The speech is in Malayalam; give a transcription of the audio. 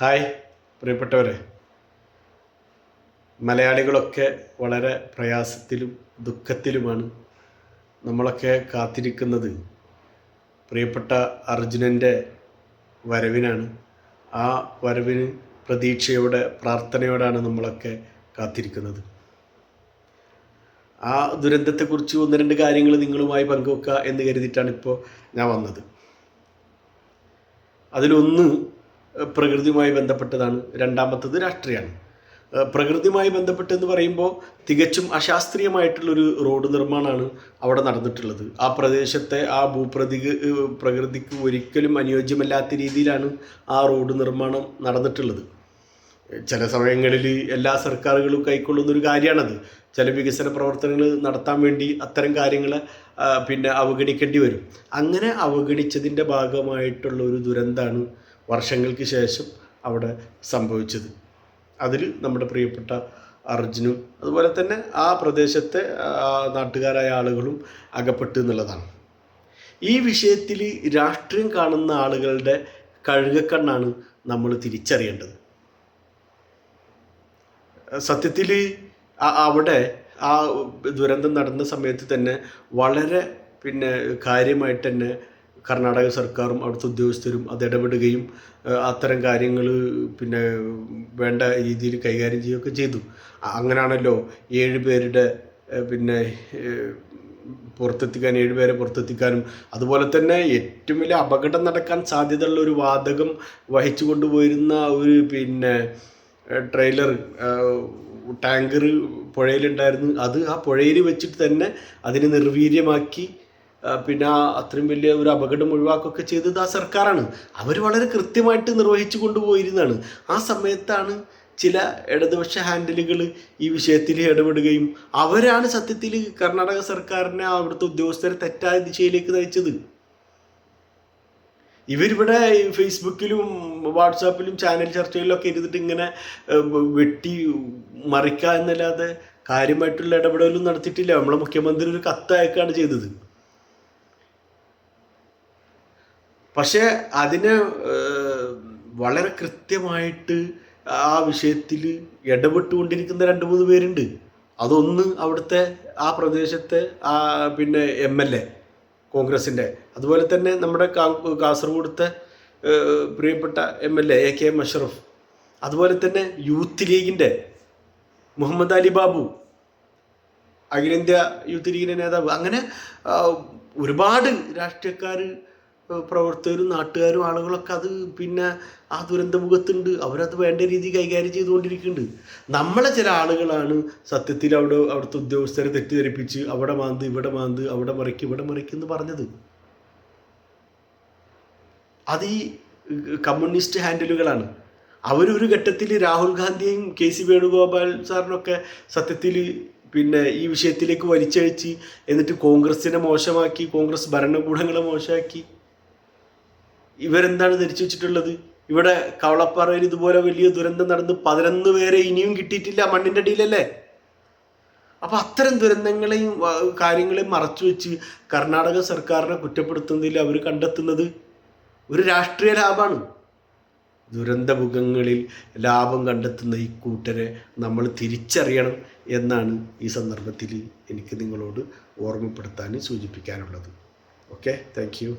ഹായ് പ്രിയപ്പെട്ടവരെ, മലയാളികളൊക്കെ വളരെ പ്രയാസത്തിലും ദുഃഖത്തിലുമാണ്. നമ്മളൊക്കെ കാത്തിരിക്കുന്നത് പ്രിയപ്പെട്ട അർജുനൻ്റെ വരവിനാണ്. ആ വരവിന് പ്രതീക്ഷയോടെ പ്രാർത്ഥനയോടാണ് നമ്മളൊക്കെ കാത്തിരിക്കുന്നത്. ആ ദുരന്തത്തെക്കുറിച്ച് ഒന്ന് രണ്ട് കാര്യങ്ങൾ നിങ്ങളുമായി പങ്കുവെക്കുക എന്ന് കരുതിയിട്ടാണ് ഇപ്പോൾ ഞാൻ വന്നത്. അതിലൊന്ന് പ്രകൃതിയുമായി ബന്ധപ്പെട്ടതാണ്, രണ്ടാമത്തത് രാഷ്ട്രീയമാണ്. പ്രകൃതിയുമായി ബന്ധപ്പെട്ടെന്ന് പറയുമ്പോൾ തികച്ചും അശാസ്ത്രീയമായിട്ടുള്ളൊരു റോഡ് നിർമ്മാണമാണ് അവിടെ നടന്നിട്ടുള്ളത്. ആ പ്രദേശത്തെ ആ പ്രകൃതിക്ക് ഒരിക്കലും അനുയോജ്യമല്ലാത്ത രീതിയിലാണ് ആ റോഡ് നിർമ്മാണം നടന്നിട്ടുള്ളത്. ചില സമയങ്ങളിൽ എല്ലാ സർക്കാരുകളും കൈക്കൊള്ളുന്നൊരു കാര്യമാണത്. ചില വികസന പ്രവർത്തനങ്ങൾ നടത്താൻ വേണ്ടി അത്തരം കാര്യങ്ങൾ അവഗണിക്കേണ്ടി വരും. അങ്ങനെ അവഗണിച്ചതിൻ്റെ ഭാഗമായിട്ടുള്ള ഒരു ദുരന്തമാണ് വർഷങ്ങൾക്ക് ശേഷം അവിടെ സംഭവിച്ചത്. അതിൽ നമ്മുടെ പ്രിയപ്പെട്ട അർജുനും അതുപോലെ തന്നെ ആ പ്രദേശത്തെ നാട്ടുകാരായ ആളുകളും അകപ്പെട്ടു എന്നുള്ളതാണ്. ഈ വിഷയത്തിൽ രാഷ്ട്രീയം കാണുന്ന ആളുകളുടെ കഴുകക്കണ്ണാണ് നമ്മൾ തിരിച്ചറിയേണ്ടത്. സത്യത്തിൽ അവിടെ ആ ദുരന്തം നടന്ന സമയത്ത് തന്നെ വളരെ കാര്യമായിട്ട് തന്നെ കർണാടക സർക്കാരും അവിടുത്തെ ഉദ്യോഗസ്ഥരും അത് ഇടപെടുകയും അത്തരം കാര്യങ്ങൾ വേണ്ട രീതിയിൽ കൈകാര്യം ചെയ്യുകയൊക്കെ ചെയ്തു. അങ്ങനെയാണല്ലോ 7 പേരുടെ പുറത്തെത്തിക്കാനും അതുപോലെ തന്നെ ഏറ്റവും വലിയ അപകടം നടക്കാൻ സാധ്യതയുള്ള ഒരു വാതകം വഹിച്ചു കൊണ്ടുപോയിരുന്ന ഒരു ട്രെയിലർ ടാങ്കർ പുഴയിലുണ്ടായിരുന്നു. അത് ആ പുഴയിൽ വെച്ചിട്ട് തന്നെ അതിനെ നിർവീര്യമാക്കി അത്രയും വലിയ ഒരു അപകടം ഒഴിവാക്കുകയൊക്കെ ചെയ്തത് ആ സർക്കാരാണ്. അവർ വളരെ കൃത്യമായിട്ട് നിർവഹിച്ചു കൊണ്ടുപോയിരുന്നതാണ്. ആ സമയത്താണ് ചില ഇടതുപക്ഷ ഹാൻഡിലുകൾ ഈ വിഷയത്തിൽ ഇടപെടുകയും അവരാണ് സത്യത്തിൽ കർണാടക സർക്കാരിനെ അവിടുത്തെ ഉദ്യോഗസ്ഥരെ തെറ്റായ ദിശയിലേക്ക് നയിച്ചത്. ഇവരിവിടെ ഫേസ്ബുക്കിലും വാട്സാപ്പിലും ചാനൽ ചർച്ചകളിലൊക്കെ ഇരുന്നിട്ട് ഇങ്ങനെ വെട്ടി മറിക്കുക എന്നല്ലാതെ കാര്യമായിട്ടുള്ള ഇടപെടലും നടത്തിയിട്ടില്ല. നമ്മളെ മുഖ്യമന്ത്രി ഒരു കത്ത് അയക്കുകയാണ് ചെയ്തത്. പക്ഷേ അതിനെ വളരെ കൃത്യമായിട്ട് ആ വിഷയത്തിൽ ഇടപെട്ടുകൊണ്ടിരിക്കുന്ന 2-3 പേരുണ്ട്. അതൊന്ന് അവിടുത്തെ ആ പ്രദേശത്തെ MLA കോൺഗ്രസിൻ്റെ, അതുപോലെ തന്നെ നമ്മുടെ കാസർഗോഡത്തെ പ്രിയപ്പെട്ട MLA AKM അഷ്റഫ്, അതുപോലെ തന്നെ യൂത്ത് ലീഗിൻ്റെ മുഹമ്മദ് അലി ബാബു, അഖിലേന്ത്യാ യൂത്ത് ലീഗിൻ്റെ നേതാവ്. അങ്ങനെ ഒരുപാട് രാഷ്ട്രീയക്കാർ, പ്രവർത്തകരും നാട്ടുകാരും ആളുകളൊക്കെ അത് ആ ദുരന്തമുഖത്തുണ്ട്. അവരത് വേണ്ട രീതിയിൽ കൈകാര്യം ചെയ്തുകൊണ്ടിരിക്കുന്നുണ്ട്. നമ്മളെ ചില ആളുകളാണ് സത്യത്തിൽ അവിടുത്തെ ഉദ്യോഗസ്ഥരെ തെറ്റിദ്ധരിപ്പിച്ച് അവിടെ മാന്ത് ഇവിടെ മാന്ത് അവിടെ മറിക്കെന്ന് പറഞ്ഞത്. അത് ഈ കമ്മ്യൂണിസ്റ്റ് ഹാൻഡിലുകളാണ്. അവരൊരു ഘട്ടത്തിൽ രാഹുൽ ഗാന്ധിയെയും KC വേണുഗോപാൽ സാറിനൊക്കെ സത്യത്തിൽ ഈ വിഷയത്തിലേക്ക് വലിച്ചഴിച്ച് എന്നിട്ട് കോൺഗ്രസിനെ മോശമാക്കി, കോൺഗ്രസ് ഭരണകൂടങ്ങളെ മോശമാക്കി. ഇവരെന്താണ് ധരിച്ചു വെച്ചിട്ടുള്ളത്? ഇവിടെ കവളപ്പാറയിൽ ഇതുപോലെ വലിയ ദുരന്തം നടന്ന് 11 പേരെ ഇനിയും കിട്ടിയിട്ടില്ല, മണ്ണിൻ്റെ അടിയിലല്ലേ. അപ്പം അത്തരം ദുരന്തങ്ങളെയും കാര്യങ്ങളെയും മറച്ചു വെച്ച് കർണാടക സർക്കാരിനെ കുറ്റപ്പെടുത്തുന്നതിൽ അവർ കണ്ടെത്തുന്നത് ഒരു രാഷ്ട്രീയ ലാഭമാണ്. ദുരന്തമുഖങ്ങളിൽ ലാഭം കണ്ടെത്തുന്ന ഈ കൂട്ടരെ നമ്മൾ തിരിച്ചറിയണം എന്നാണ് ഈ സന്ദർഭത്തിൽ എനിക്ക് നിങ്ങളോട് ഓർമ്മപ്പെടുത്താൻ സൂചിപ്പിക്കാനുള്ളത്. Okay, thank U.